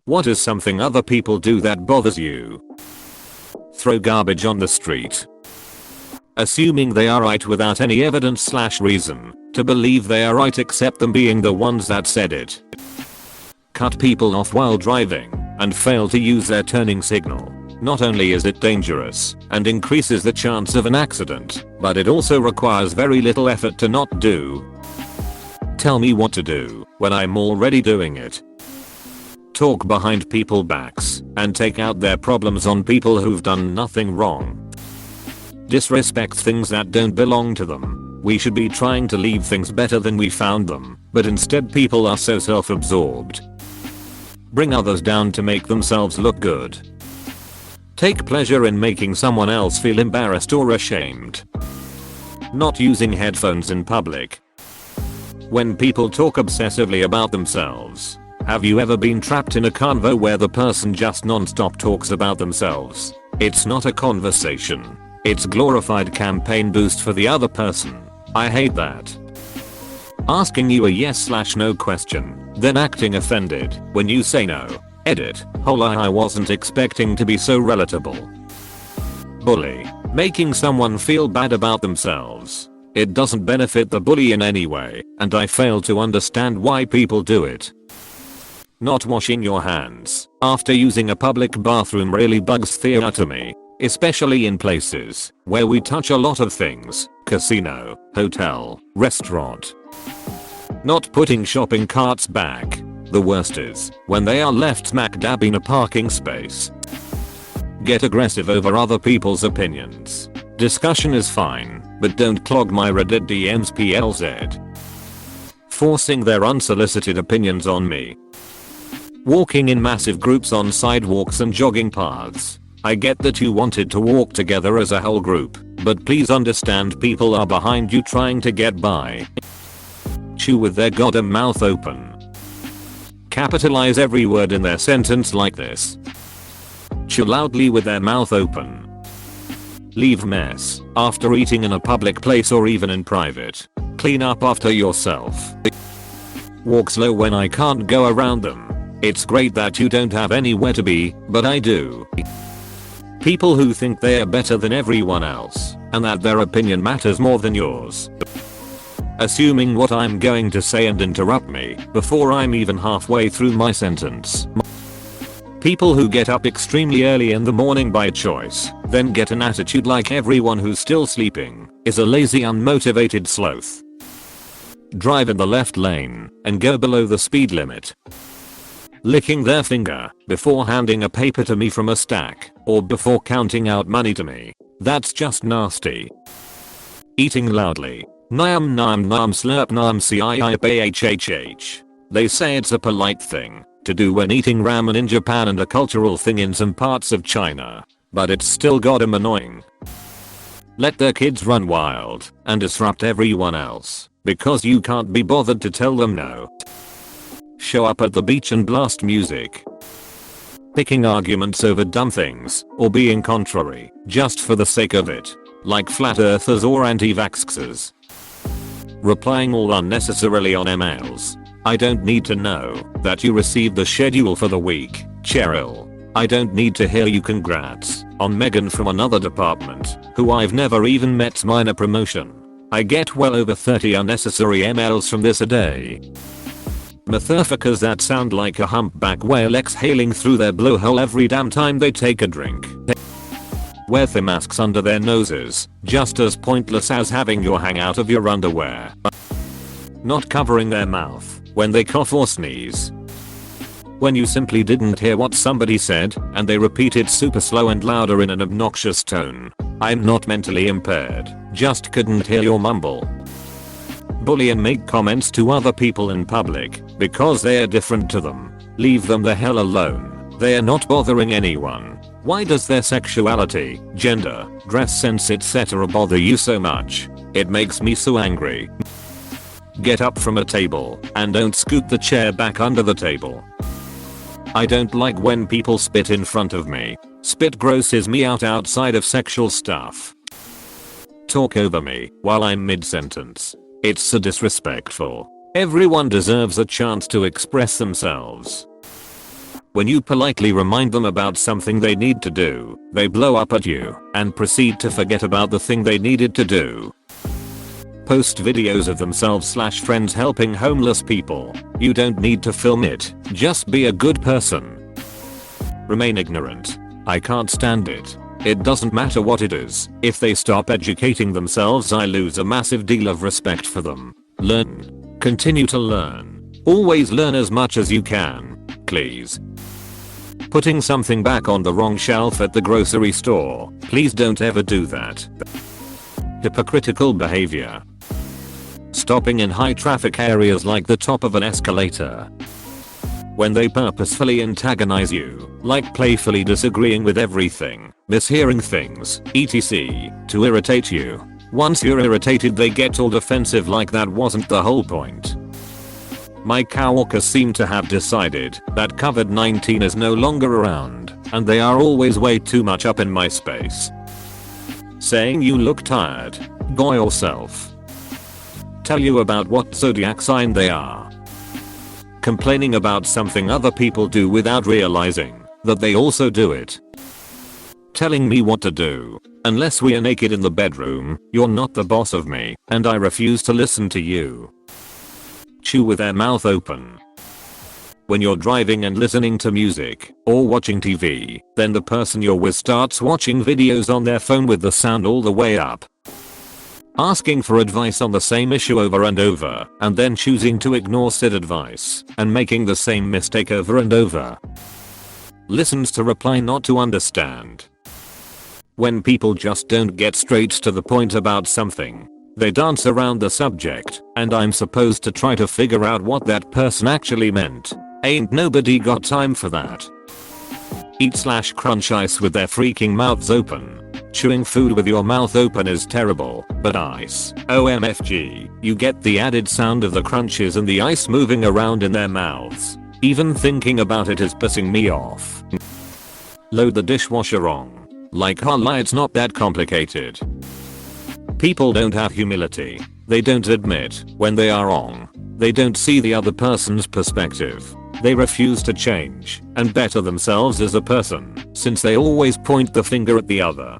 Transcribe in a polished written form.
What is something other people do that bothers you? Throw garbage on the street. Assuming they are right without any evidence/reason to believe they are right except them being the ones that said it. Cut people off while driving and fail to use their turning signal. Not only is it dangerous and increases the chance of an accident, but it also requires very little effort to not do. Tell me what to do when I'm already doing it. Talk behind people's backs and take out their problems on people who've done nothing wrong. Disrespect things that don't belong to them. We should be trying to leave things better than we found them, but instead people are so self-absorbed. Bring others down to make themselves look good. Take pleasure in making someone else feel embarrassed or ashamed. Not using headphones in public. When people talk obsessively about themselves. Have you ever been trapped in a convo where the person just non-stop talks about themselves? It's not a conversation. It's glorified campaign boost for the other person. I hate that. Asking you a yes/no question, then acting offended when you say no. Edit. Hola, I wasn't expecting to be so relatable. Bully. Making someone feel bad about themselves. It doesn't benefit the bully in any way, and I fail to understand why people do it. Not washing your hands after using a public bathroom really bugs the out of me. Especially in places where we touch a lot of things, casino, hotel, restaurant. Not putting shopping carts back. The worst is when they are left smack dab in a parking space. Get aggressive over other people's opinions. Discussion is fine, but don't clog my Reddit DMs PLZ. Forcing their unsolicited opinions on me. Walking in massive groups on sidewalks and jogging paths. I get that you wanted to walk together as a whole group, but please understand people are behind you trying to get by. Chew with their goddamn mouth open. Capitalize every word in their sentence like this. Chew loudly with their mouth open. Leave mess after eating in a public place or even in private. Clean up after yourself. Walk slow when I can't go around them. It's great that you don't have anywhere to be, but I do. People who think they are better than everyone else and that their opinion matters more than yours. Assuming what I'm going to say and interrupt me before I'm even halfway through my sentence. People who get up extremely early in the morning by choice, then get an attitude like everyone who's still sleeping is a lazy unmotivated sloth. Drive in the left lane and go below the speed limit. Licking their finger before handing a paper to me from a stack or before counting out money to me. That's just nasty. Eating loudly. Nam nam nam slurp nam ciipahhh. They say it's a polite thing to do when eating ramen in Japan and a cultural thing in some parts of China, but it's still goddamn annoying. Let their kids run wild and disrupt everyone else because you can't be bothered to tell them no. Show up at the beach and blast music. Picking arguments over dumb things or being contrary just for the sake of it, like flat earthers or anti-vaxxers. Replying all unnecessarily on emails. I don't need to know that you received the schedule for the week, Cheryl. I don't need to hear you congrats on Megan from another department who I've never even met's minor promotion. I get well over 30 unnecessary emails from this a day. Motherfuckers that sound like a humpback whale exhaling through their blowhole every damn time they take a drink. Wear the masks under their noses, just as pointless as having your hang out of your underwear. Not covering their mouth when they cough or sneeze. When you simply didn't hear what somebody said and they repeat it super slow and louder in an obnoxious tone. I'm not mentally impaired, just couldn't hear your mumble. Bully and make comments to other people in public because they are different to them. Leave them the hell alone. They are not bothering anyone. Why does their sexuality, gender, dress sense etc. bother you so much? It makes me so angry. Get up from a table and don't scoot the chair back under the table. I don't like when people spit in front of me. Spit grosses me out outside of sexual stuff. Talk over me while I'm mid-sentence. It's so disrespectful. Everyone deserves a chance to express themselves. When you politely remind them about something they need to do, they blow up at you and proceed to forget about the thing they needed to do. Post videos of themselves/friends helping homeless people. You don't need to film it, just be a good person. Remain ignorant. I can't stand it. It doesn't matter what it is. If they stop educating themselves, I lose a massive deal of respect for them. Learn. Continue to learn. Always learn as much as you can. Please. Putting something back on the wrong shelf at the grocery store. Please don't ever do that. Hypocritical behavior. Stopping in high traffic areas like the top of an escalator. When they purposefully antagonize you, like playfully disagreeing with everything, mishearing things, etc., to irritate you. Once you're irritated, they get all defensive like that wasn't the whole point. My coworkers seem to have decided that COVID-19 is no longer around, and they are always way too much up in my space. Saying you look tired. Go yourself. Tell you about what zodiac sign they are. Complaining about something other people do without realizing that they also do it. Telling me what to do. Unless we are naked in the bedroom, you're not the boss of me, and I refuse to listen to you. Chew with their mouth open. When you're driving and listening to music or watching TV, then the person you're with starts watching videos on their phone with the sound all the way up. Asking for advice on the same issue over and over, and then choosing to ignore said advice and making the same mistake over and over. Listens to reply, not to understand. When people just don't get straight to the point about something, they dance around the subject, and I'm supposed to try to figure out what that person actually meant. Ain't nobody got time for that. Eat/crunch ice with their freaking mouths open. Chewing food with your mouth open is terrible, but ice, OMFG, you get the added sound of the crunches and the ice moving around in their mouths. Even thinking about it is pissing me off. Load the dishwasher wrong. Like holla, it's not that complicated. People don't have humility. They don't admit when they are wrong. They don't see the other person's perspective. They refuse to change and better themselves as a person, since they always point the finger at the other.